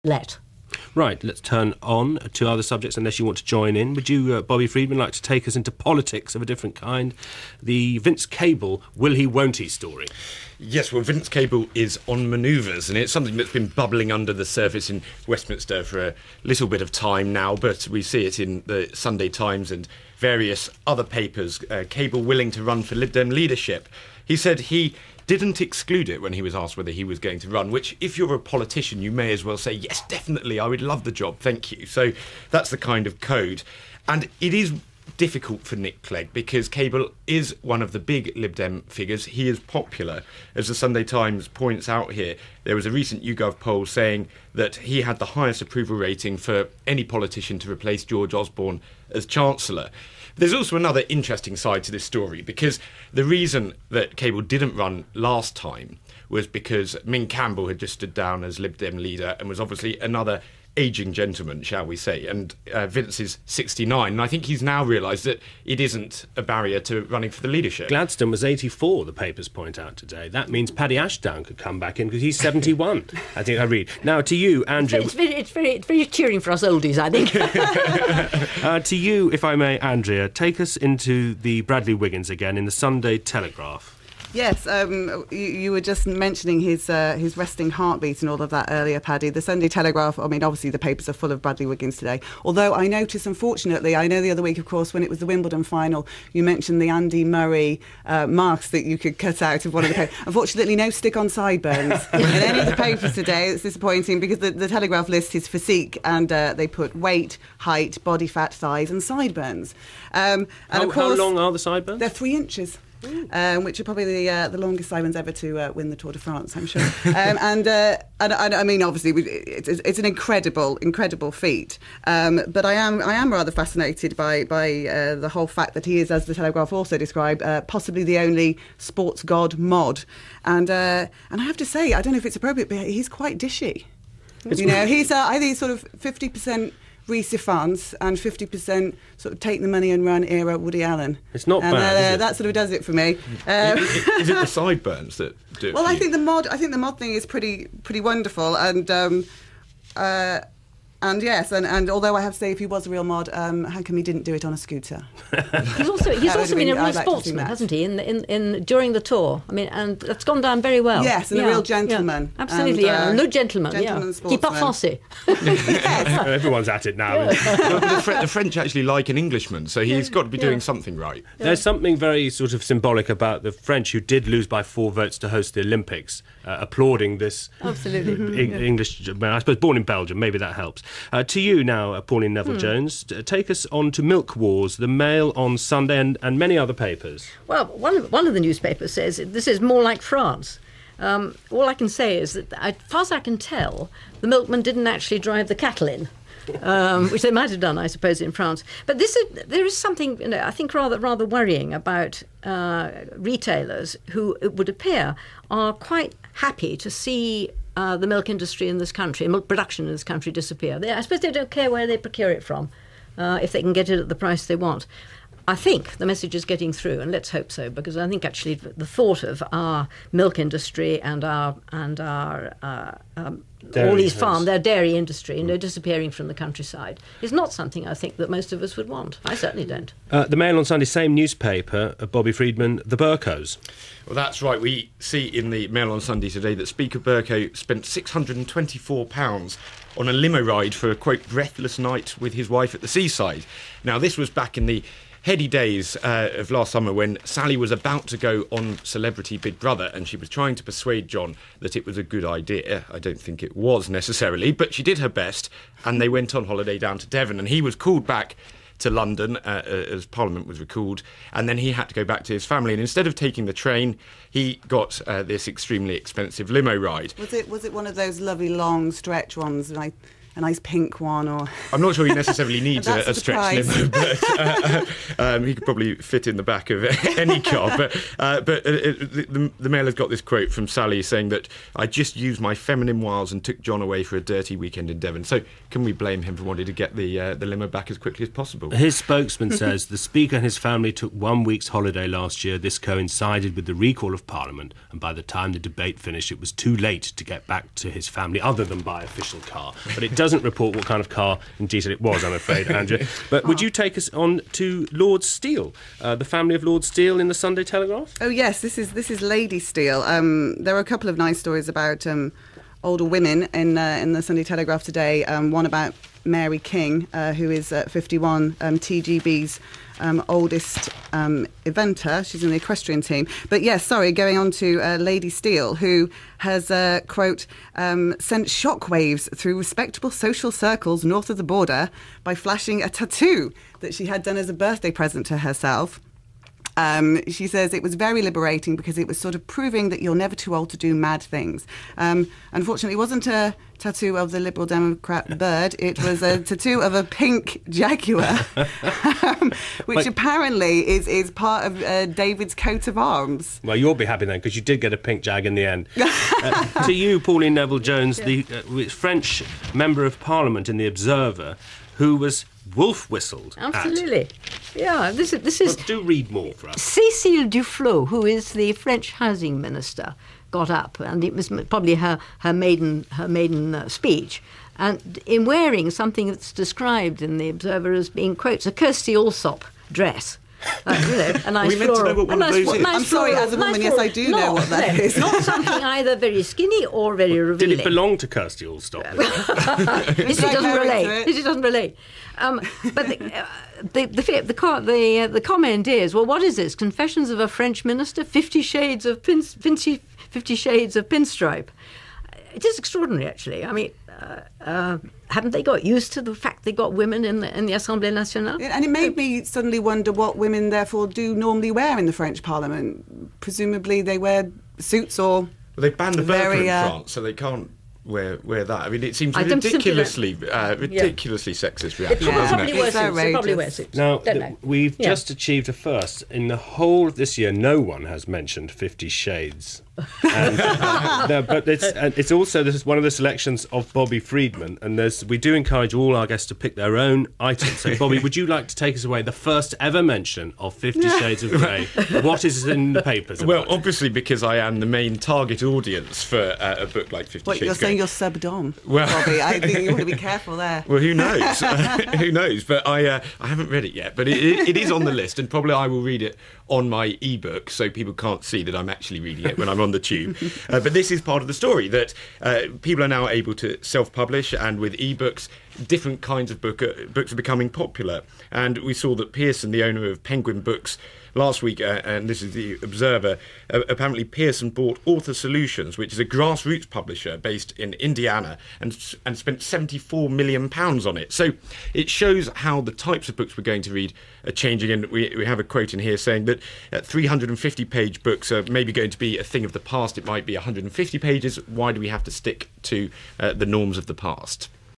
let. Right, let's turn on to other subjects, unless you want to join in. Would you, Bobby Friedman, like to take us into politics of a different kind? The Vince Cable will he, won't he story. Yes, well, Vince Cable is on manoeuvres, and it's something that's been bubbling under the surface in Westminster for a little bit of time now, but we see it in the Sunday Times and various other papers. Cable willing to run for Lib Dem leadership. He said he didn't exclude it when he was asked whether he was going to run, which, if you're a politician, you may as well say, yes, definitely, I would love the job, thank you. So that's the kind of code. And it is difficult for Nick Clegg because Cable is one of the big Lib Dem figures. He is popular. As the Sunday Times points out here, there was a recent YouGov poll saying that he had the highest approval rating for any politician to replace George Osborne as Chancellor. There's also another interesting side to this story, because the reason that Cable didn't run last time was because Ming Campbell had just stood down as Lib Dem leader and was obviously another ageing gentleman, shall we say, and Vince is 69, and I think he's now realised that it isn't a barrier to running for the leadership. Gladstone was 84, the papers point out today. That means Paddy Ashdown could come back in because he's 71, I think I read. Now, to you, Andrew... It's very cheering for us oldies, I think. To you, if I may, Andrea, take us into the Bradley Wiggins again in the Sunday Telegraph. Yes, you were just mentioning his resting heartbeat and all of that earlier, Paddy. The Sunday Telegraph, I mean, obviously the papers are full of Bradley Wiggins today. Although I notice, unfortunately, I know the other week, of course, when it was the Wimbledon final, you mentioned the Andy Murray marks that you could cut out of one of the papers. Unfortunately, no stick-on sideburns in any of the papers today. It's disappointing because the Telegraph lists his physique and they put weight, height, body fat, thighs and sideburns. And of course, how long are the sideburns? They're 3 inches. Which are probably the longest sideburns ever to win the Tour de France, I'm sure. And I mean, obviously, it's an incredible feat. But I am rather fascinated by the whole fact that he is, as the Telegraph also described, possibly the only sports god mod. And I have to say, I don't know if it's appropriate, but he's quite dishy. He's I think he's sort of 50%. Reese Ifans and 50% sort of take the money and run era Woody Allen. It's not bad, is it? That sort of does it for me. Is it the sideburns that do it? Well, I think the mod thing is pretty wonderful, and yes, and although I have to say, if he was a real mod, how come he didn't do it on a scooter? He's also been a real sportsman, hasn't he? In during the tour, I mean, and that's gone down very well. Yes, and a real gentleman. Yeah. Absolutely, le gentleman. Qui parle français. Yes. Everyone's at it now. The French actually like an Englishman, so he's got to be doing something right. Yeah. There's something very sort of symbolic about the French, who did lose by 4 votes to host the Olympics, applauding this English, I suppose, born in Belgium. Maybe that helps. To you now, Pauline Neville-Jones, take us on to Milk Wars, the Mail on Sunday and many other papers. Well, one of the newspapers says this is more like France. All I can say is that, as far as I can tell, the milkmen didn't actually drive the cattle in. Which they might have done, I suppose, in France. But there is something, I think, rather worrying about retailers who, it would appear, are quite happy to see the milk industry in this country, milk production in this country, disappear. I suppose they don't care where they procure it from, if they can get it at the price they want. I think the message is getting through, and let's hope so, because I think actually the thought of our milk industry and our all these their dairy industry, disappearing from the countryside, is not something I think that most of us would want. I certainly don't. The Mail on Sunday, same newspaper, Bobby Friedman, the Burkos. Well, that's right. We see in the Mail on Sunday today that Speaker Burko spent £624 on a limo ride for a, quote, breathless night with his wife at the seaside. Now, this was back in the heady days of last summer when Sally was about to go on Celebrity Big Brother, and she was trying to persuade John that it was a good idea. I don't think it was necessarily, but she did her best, and they went on holiday down to Devon, and he was called back to London as Parliament was recalled, and then he had to go back to his family, and instead of taking the train, he got this extremely expensive limo ride. Was it one of those lovely long stretch ones? nice pink one, or I'm not sure he necessarily needs That's a a stretch surprise. limo, but he could probably fit in the back of any car. But the Mail has got this quote from Sally saying that I just used my feminine wiles and took John away for a dirty weekend in Devon. So can we blame him for wanting to get the limo back as quickly as possible? His spokesman says the Speaker and his family took 1 week's holiday last year. This coincided with the recall of Parliament, and by the time the debate finished, it was too late to get back to his family other than by official car. But it doesn't report what kind of car in detail it was, I'm afraid, Andrea. But would you take us on to Lord Steele, the family of Lord Steele in the Sunday Telegraph? Oh yes, this is Lady Steele. There are a couple of nice stories about older women in the Sunday Telegraph today. One about Mary King, who is 51, TGB's oldest eventer. She's in the equestrian team. But yes, sorry, going on to Lady Steele, who has, quote, sent shockwaves through respectable social circles north of the border by flashing a tattoo that she had done as a birthday present to herself. She says it was very liberating because it was sort of proving that you're never too old to do mad things. Unfortunately, it wasn't a tattoo of the Liberal Democrat bird. It was a tattoo of a pink jaguar, which apparently is part of David's coat of arms. Well, you'll be happy then, because you did get a pink jag in the end. To you, Pauline Neville-Jones, the French Member of Parliament in The Observer, who was wolf whistled Absolutely. at. Yeah, this is... Well, do read more for us. Cécile Duflot, who is the French housing minister, got up, and it was probably her maiden speech, and in wearing something that's described in The Observer as being, quotes, a Kirsty Allsop dress. A nice We meant to know what one of those is. I'm sorry, as a woman, yes, I do know what that is. Not something either very skinny or very revealing. Did it belong to Kirsty Allsop? This doesn't relate. But the comment is, well, what is this? Confessions of a French minister? 50 shades of 50 shades of pinstripe. It is extraordinary, actually. I mean, haven't they got used to the fact they got women in the Assemblée Nationale? And it made me suddenly wonder what women, therefore, do normally wear in the French Parliament. Presumably they wear suits or... Well, they banned the burqa in France, so they can't wear that. I mean, it seems ridiculously sexist reaction, They probably wear suits. Now, we've just achieved a first. In the whole of this year, no one has mentioned 50 Shades. And, but it's also, this is one of the selections of Bobby Friedman, and we do encourage all our guests to pick their own items. So, Bobby, would you like to take us away? The first ever mention of 50 Shades of Grey. What is in the papers about? Well, obviously, because I am the main target audience for a book like 50 Shades You're of Grey. saying you're sub-dom, Well, Bobby. I think you want to be careful there. Well, who knows? Who knows? But I haven't read it yet. But it is on the list, and probably I will read it on my ebook, so people can't see that I'm actually reading it when I'm on the tube. But this is part of the story, that people are now able to self-publish, and with ebooks, different kinds of books are becoming popular. And we saw that Pearson, the owner of Penguin Books, last week, and this is The Observer, apparently Pearson bought Author Solutions, which is a grassroots publisher based in Indiana, and spent £74 million on it. So it shows how the types of books we're going to read are changing, and we have a quote in here saying that 350-page books are maybe going to be a thing of the past. It might be 150 pages. Why do we have to stick to the norms of the past?